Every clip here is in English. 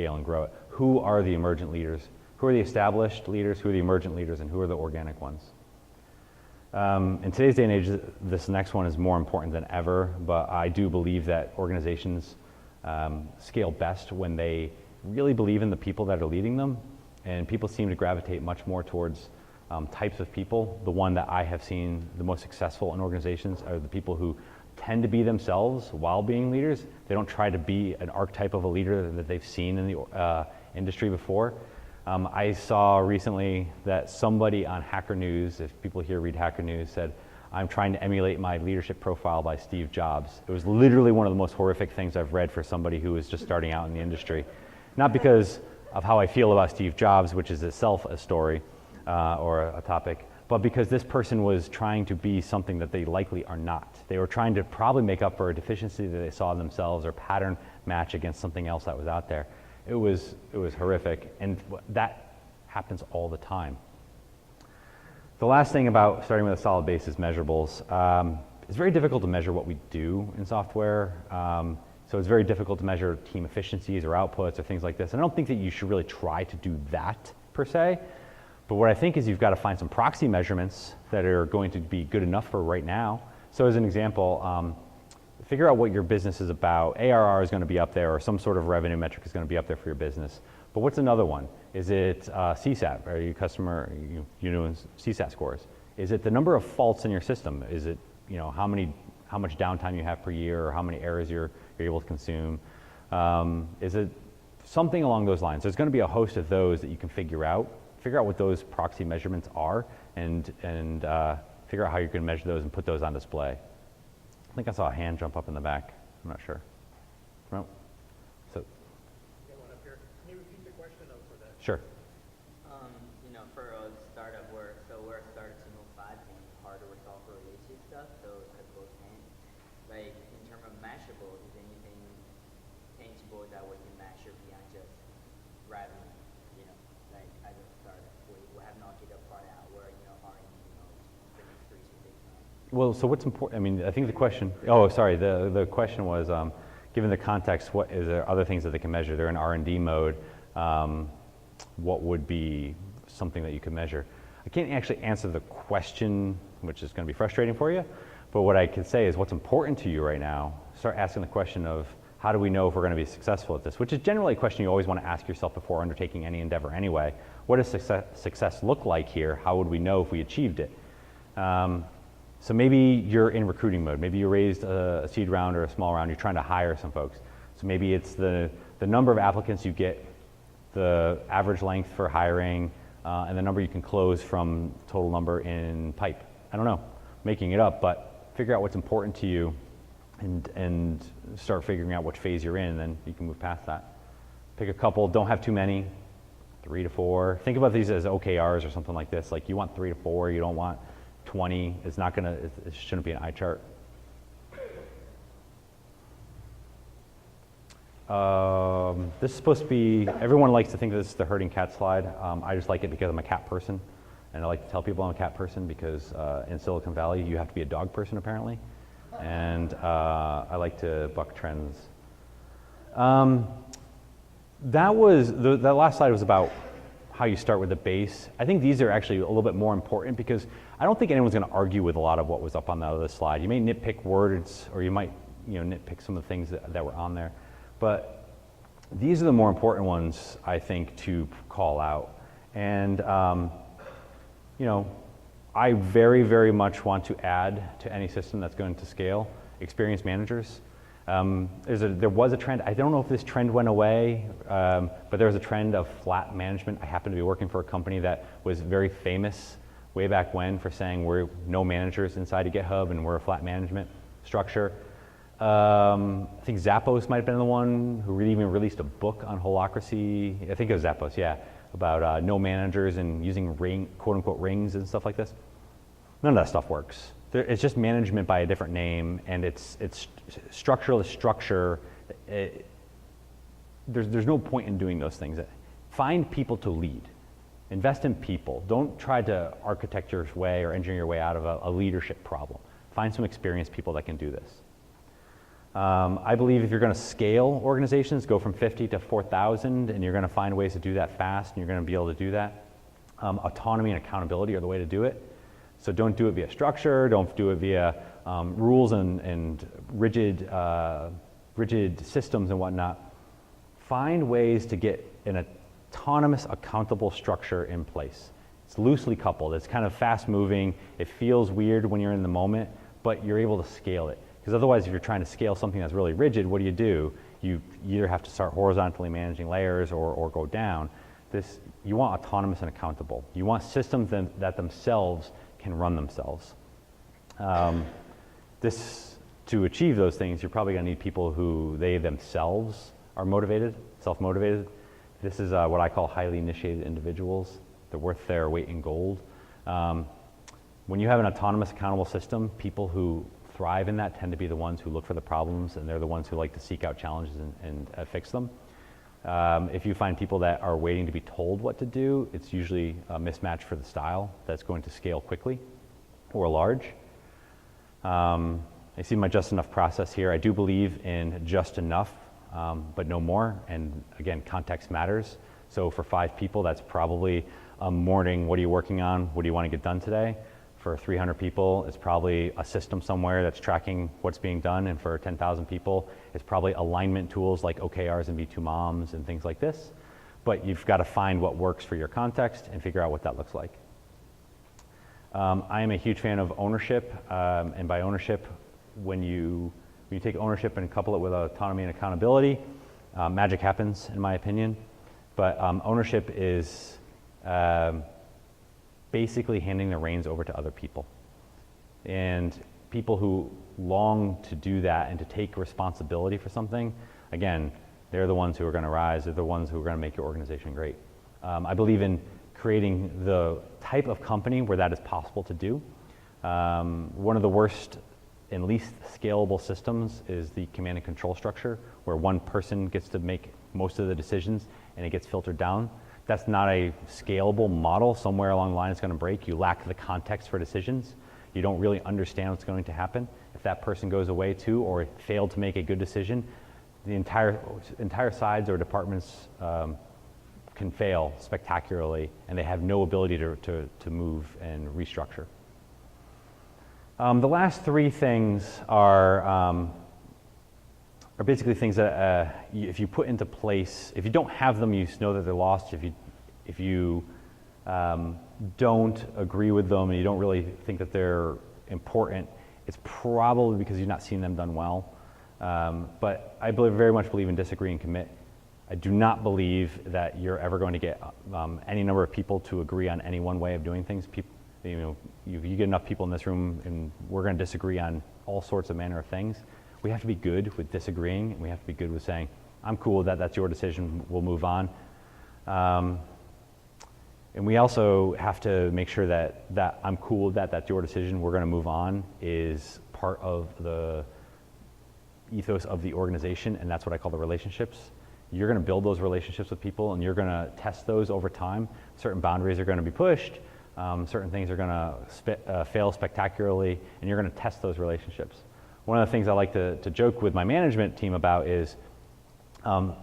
scale and grow it. Who are the emergent leaders? Who are the established leaders? Who are the emergent leaders? And who are the organic ones? In today's day and age, this next one is more important than ever, but I do believe that organizations scale best when they really believe in the people that are leading them, and people seem to gravitate much more towards types of people. The one that I have seen the most successful in organizations are the people who tend to be themselves while being leaders. They don't try to be an archetype of a leader that they've seen in the industry before. I saw recently that somebody on Hacker News, if people here read Hacker News, said, "I'm trying to emulate my leadership profile by Steve Jobs." It was literally one of the most horrific things I've read for somebody who is just starting out in the industry. Not because of how I feel about Steve Jobs, which is itself a story or a topic, but because this person was trying to be something that they likely are not. They were trying to probably make up for a deficiency that they saw in themselves or pattern match against something else that was out there. It was horrific, and that happens all the time. The last thing about starting with a solid base is measurables. It's very difficult to measure what we do in software. So it's very difficult to measure team efficiencies or outputs or things like this. And I don't think that you should really try to do that per se. But what I think is you've got to find some proxy measurements that are going to be good enough for right now. So as an example, figure out what your business is about. ARR is going to be up there, or some sort of revenue metric is going to be up there for your business. But what's another one? Is it CSAT? Are you customer, you know, CSAT scores? Is it the number of faults in your system? Is it, you know, how much downtime you have per year, or how many errors you're able to consume? Is it something along those lines? There's going to be a host of those that you can figure out. Figure out what those proxy measurements are, and figure out how you're going to measure those and put those on display. I think I saw a hand jump up in the back. I'm not sure. No? So. Get one up here. Can you repeat the question for that? Sure. You know, for a startup, we're a startup team of 5 and hardware software related stuff, so it could go hand. Like in terms of measurable, is anything tangible that we can measure beyond just revenue? You know, like as a startup, we have not yet far out where R&D the next 3 to 6 months. Well, so what's important? I mean, I think the question. Oh, sorry. The question was, given the context, what is there other things that they can measure? They're in R&D mode. What would be something that you could measure? I can't actually answer the question, which is going to be frustrating for you. But what I can say is, what's important to you right now? Start asking the question of, how do we know if we're going to be successful at this? Which is generally a question you always want to ask yourself before undertaking any endeavor anyway. What does success look like here? How would we know if we achieved it? So maybe you're in recruiting mode. Maybe you raised a seed round or a small round. You're trying to hire some folks. So maybe it's the number of applicants you get, the average length for hiring, and the number you can close from total number in pipe. I don't know, making it up, but figure out what's important to you and start figuring out which phase you're in, and then you can move past that. Pick a couple, don't have too many, 3 to 4. Think about these as OKRs or something like this. Like you want 3 to 4, you don't want 20. It's not gonna, it shouldn't be an eye chart. This is supposed to be, everyone likes to think this is the herding cat slide. I just like it because I'm a cat person, and I like to tell people I'm a cat person because in Silicon Valley you have to be a dog person apparently, and I like to buck trends. That last slide was about how you start with the base. I think these are actually a little bit more important because I don't think anyone's going to argue with a lot of what was up on the other slide. You may nitpick words, or you might nitpick some of the things that were on there, but these are the more important ones, I think, to call out. And I very, very much want to add to any system that's going to scale experienced managers. There was a trend, I don't know if this trend went away, but there was a trend of flat management. I happen to be working for a company that was very famous way back when for saying we're no managers inside of GitHub and we're a flat management structure. I think Zappos might have been the one who really even released a book on holacracy. I think it was Zappos, yeah, about no managers and using quote unquote rings and stuff like this. None of that stuff works. It's just management by a different name, and it's structureless structure. There's no point in doing those things. Find people to lead. Invest in people. Don't try to architect your way or engineer your way out of a leadership problem. Find some experienced people that can do this. I believe if you're going to scale organizations, go from 50 to 4,000, and you're going to find ways to do that fast, and you're going to be able to do that. Autonomy and accountability are the way to do it. So don't do it via structure, don't do it via rules and rigid systems and whatnot. Find ways to get an autonomous, accountable structure in place. It's loosely coupled, it's kind of fast moving, it feels weird when you're in the moment, but you're able to scale it. Because otherwise, if you're trying to scale something that's really rigid, what do? You either have to start horizontally managing layers or go down. You want autonomous and accountable. You want systems that themselves can run themselves. To achieve those things, you're probably going to need people who they themselves are motivated, self-motivated. This is what I call highly initiated individuals. They're worth their weight in gold. When you have an autonomous, accountable system, people who thrive in that tend to be the ones who look for the problems, and they're the ones who like to seek out challenges and fix them. If you find people that are waiting to be told what to do, it's usually a mismatch for the style that's going to scale quickly or large. I see my just enough process here. I do believe in just enough, but no more. And again, context matters. So for 5 people, that's probably a morning, what are you working on? What do you want to get done today? For 300 people, it's probably a system somewhere that's tracking what's being done. And for 10,000 people, it's probably alignment tools like OKRs and V2MOMs and things like this. But you've got to find what works for your context and figure out what that looks like. I am a huge fan of ownership. And by ownership, when you take ownership and couple it with autonomy and accountability, magic happens, in my opinion. But ownership is basically handing the reins over to other people. And people who long to do that and to take responsibility for something, again, they're the ones who are going to rise, they're the ones who are going to make your organization great. I believe in creating the type of company where that is possible to do. One of the worst and least scalable systems is the command and control structure, where one person gets to make most of the decisions and it gets filtered down. That's not a scalable model. Somewhere along the line it's going to break. You lack the context for decisions. You don't really understand what's going to happen. If that person goes away too or failed to make a good decision, the entire sides or departments can fail spectacularly, and they have no ability to move and restructure. The last 3 things are basically things that if you put into place, if you don't have them, you know that they're lost. If you don't agree with them and you don't really think that they're important, it's probably because you've not seen them done well. But I very much believe in disagree and commit. I do not believe that you're ever going to get any number of people to agree on any one way of doing things. You get enough people in this room and we're going to disagree on all sorts of manner of things. We have to be good with disagreeing, and we have to be good with saying, I'm cool with that, that's your decision, we'll move on. And we also have to make sure that I'm cool with that, that's your decision, we're going to move on, is part of the ethos of the organization, and that's what I call the relationships. You're going to build those relationships with people, and you're going to test those over time. Certain boundaries are going to be pushed, certain things are going to fail spectacularly, and you're going to test those relationships. One of the things I like to joke with my management team about is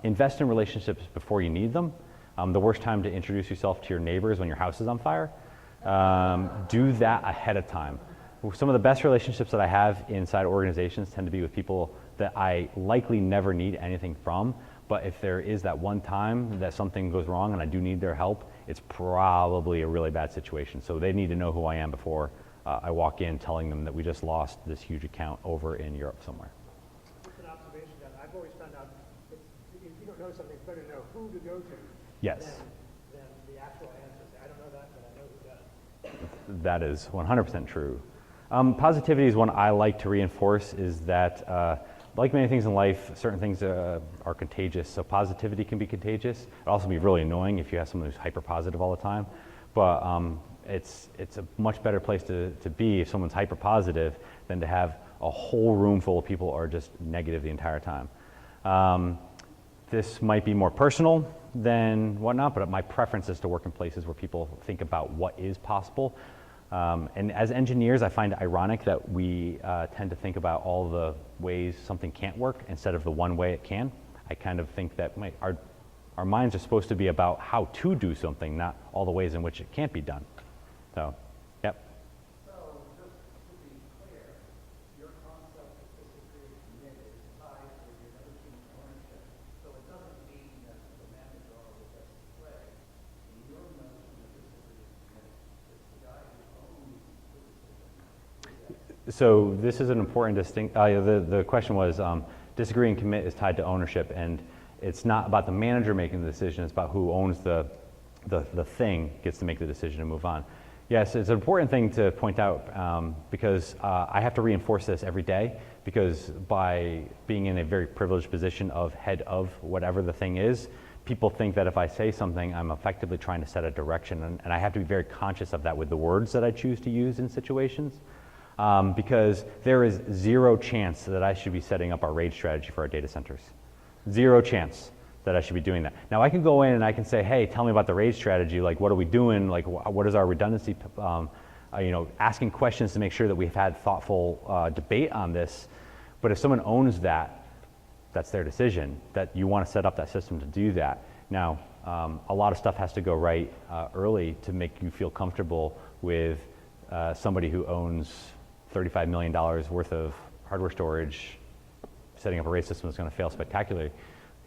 invest in relationships before you need them. The worst time to introduce yourself to your neighbors when your house is on fire. Do that ahead of time. Some of the best relationships that I have inside organizations tend to be with people that I likely never need anything from, but if there is that one time that something goes wrong and I do need their help, it's probably a really bad situation. So they need to know who I am before I walk in telling them that we just lost this huge account over in Europe somewhere. It's an observation that I've always found out, if you don't know something, it's better to know who to go to Yes. than the actual answers. I don't know that, but I know who does. That is 100% true. Positivity is one I like to reinforce, is that like many things in life, certain things are contagious. So positivity can be contagious. It also be really annoying if you have someone who's hyper positive all the time. But it's a much better place to be if someone's hyper positive than to have a whole room full of people who are just negative the entire time. This might be more personal than whatnot, but my preference is to work in places where people think about what is possible. And as engineers, I find it ironic that we tend to think about all the ways something can't work instead of the one way it can. I kind of think that our minds are supposed to be about how to do something, not all the ways in which it can't be done. So, yep. So, just to be clear, your concept of disagree and commit is tied to your other team's ownership. So it doesn't mean that the manager always has to play. In your notion of disagree and commit, it's the guy who owns the decision. So this is an important distinct. The question was disagree and commit is tied to ownership, and it's not about the manager making the decision. It's about who owns the thing gets to make the decision to move on. Yes, it's an important thing to point out because I have to reinforce this every day, because by being in a very privileged position of head of whatever the thing is, people think that if I say something, I'm effectively trying to set a direction, and I have to be very conscious of that with the words that I choose to use in situations. Because there is zero chance that I should be setting up our RAID strategy for our data centers. Zero chance that I should be doing that. Now I can go in and I can say, hey, tell me about the RAID strategy, like what are we doing, like what is our redundancy, asking questions to make sure that we've had thoughtful debate on this. But if someone owns that, that's their decision, that you want to set up that system to do that. Now, a lot of stuff has to go right early to make you feel comfortable with somebody who owns $35 million worth of hardware storage. Setting up a RAID system is going to fail spectacularly.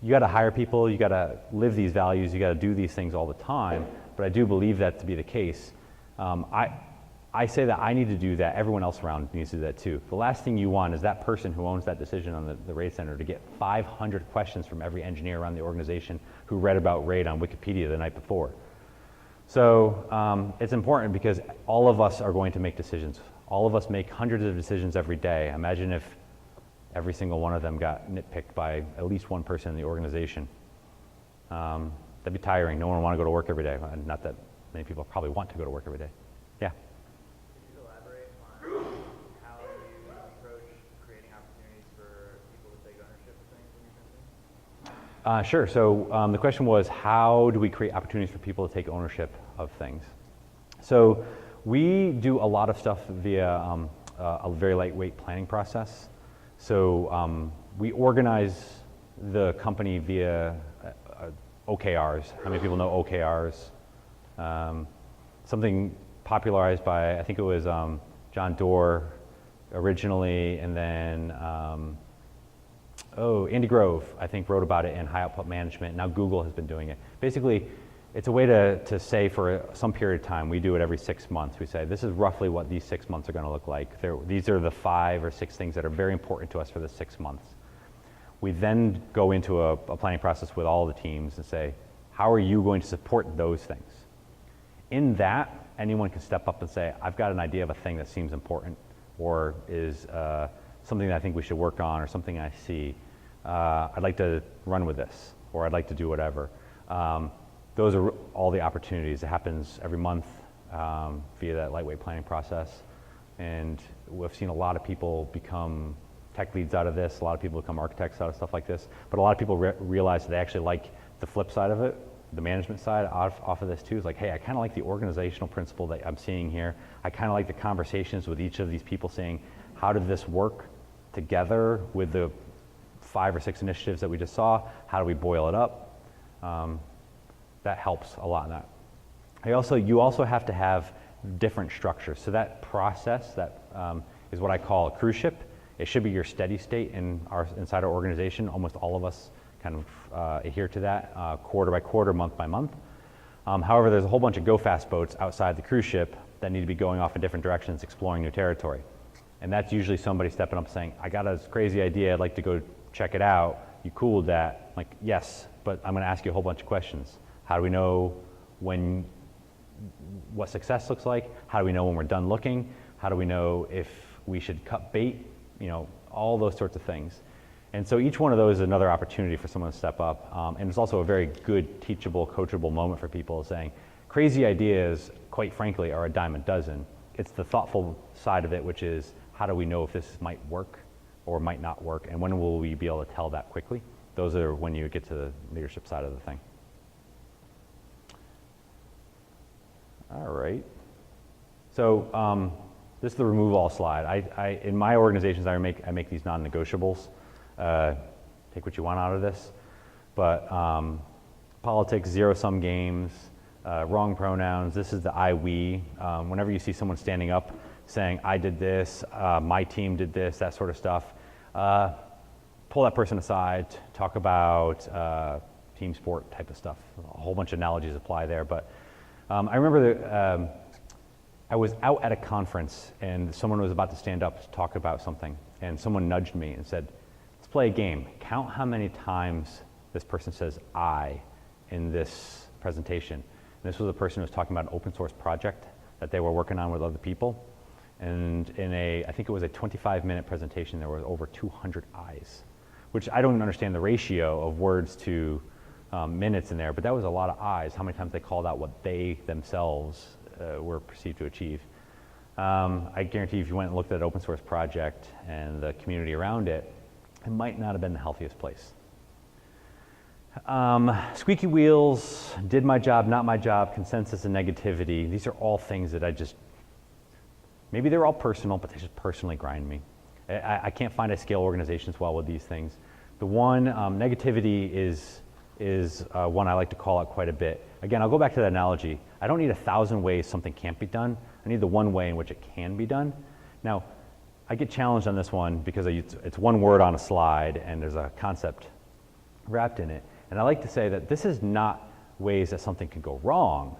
You got to hire people, you got to live these values, you got to do these things all the time, but I do believe that to be the case. I say that I need to do that, everyone else around needs to do that too. The last thing you want is that person who owns that decision on the RAID center to get 500 questions from every engineer around the organization who read about RAID on Wikipedia the night before. So it's important because all of us are going to make decisions. All of us make hundreds of decisions every day. Imagine if every single one of them got nitpicked by at least one person in the organization. That'd be tiring. No one would want to go to work every day. Not that many people probably want to go to work every day. Yeah? Could you elaborate on how you approach creating opportunities for people to take ownership of things in your company? Sure. So the question was, how do we create opportunities for people to take ownership of things? So we do a lot of stuff via a very lightweight planning process. So we organize the company via OKRs. How many people know OKRs? Something popularized by, I think it was John Doerr originally, and then Andy Grove, I think, wrote about it in High Output Management. Now Google has been doing it. Basically, it's a way to say for some period of time, we do it every 6 months. We say, this is roughly what these 6 months are going to look like. These are the 5 or 6 things that are very important to us for the 6 months. We then go into a planning process with all the teams and say, how are you going to support those things? In that, anyone can step up and say, I've got an idea of a thing that seems important, or is something that I think we should work on, or something I see. I'd like to run with this, or I'd like to do whatever. Those are all the opportunities. It happens every month via that lightweight planning process. And we've seen a lot of people become tech leads out of this. A lot of people become architects out of stuff like this. But a lot of people realize that they actually like the flip side of it, the management side off of this too. It's like, hey, I kind of like the organizational principle that I'm seeing here. I kind of like the conversations with each of these people saying, how did this work together with the 5 or 6 initiatives that we just saw? How do we boil it up? That helps a lot in that. You also have to have different structures. So that process that is what I call a cruise ship. It should be your steady state inside our organization. Almost all of us kind of adhere to that quarter by quarter, month by month. However, there's a whole bunch of go-fast boats outside the cruise ship that need to be going off in different directions, exploring new territory. And that's usually somebody stepping up saying, I got a crazy idea, I'd like to go check it out. You cool with that? Like, yes, but I'm gonna ask you a whole bunch of questions. How do we know what success looks like? How do we know when we're done looking? How do we know if we should cut bait? All those sorts of things. And so each one of those is another opportunity for someone to step up. And it's also a very good, teachable, coachable moment for people saying, crazy ideas, quite frankly, are a dime a dozen. It's the thoughtful side of it, which is, how do we know if this might work or might not work? And when will we be able to tell that quickly? Those are when you get to the leadership side of the thing. All right. So this is the remove all slide. In my organizations, I make these non-negotiables. Take what you want out of this. But politics, zero-sum games, wrong pronouns. This is the I, we. Whenever you see someone standing up saying, I did this, my team did this, that sort of stuff, pull that person aside, talk about team sport type of stuff. A whole bunch of analogies apply there. But I remember that I was out at a conference and someone was about to stand up to talk about something. And someone nudged me and said, let's play a game. Count how many times this person says I in this presentation. And this was a person who was talking about an open source project that they were working on with other people. And I think it was a 25-minute presentation, there was over 200 I's, which I don't even understand the ratio of words to minutes in there, but that was a lot of I's, how many times they called out what they themselves were perceived to achieve. I guarantee if you went and looked at an open source project and the community around it, it might not have been the healthiest place. Squeaky wheels, did my job, not my job, consensus and negativity. These are all things that maybe they're all personal, but they just personally grind me. I can't find I scale organizations well with these things. The one, negativity is one I like to call out quite a bit. Again, I'll go back to that analogy. I don't need 1,000 ways something can't be done. I need the one way in which it can be done. Now, I get challenged on this one because it's one word on a slide and there's a concept wrapped in it. And I like to say that this is not ways that something can go wrong.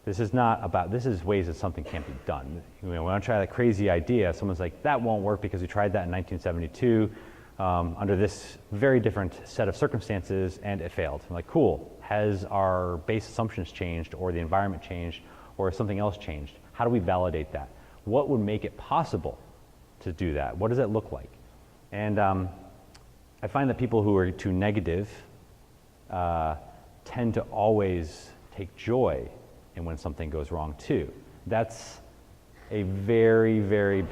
This is ways that something can't be done. When I try that crazy idea, someone's like, that won't work because we tried that in 1972 under this very different set of circumstances and it failed. I'm like, cool, has our base assumptions changed or the environment changed or something else changed? How do we validate that? What would make it possible to do that? What does it look like? And I find that people who are too negative tend to always take joy in when something goes wrong too. That's a very, very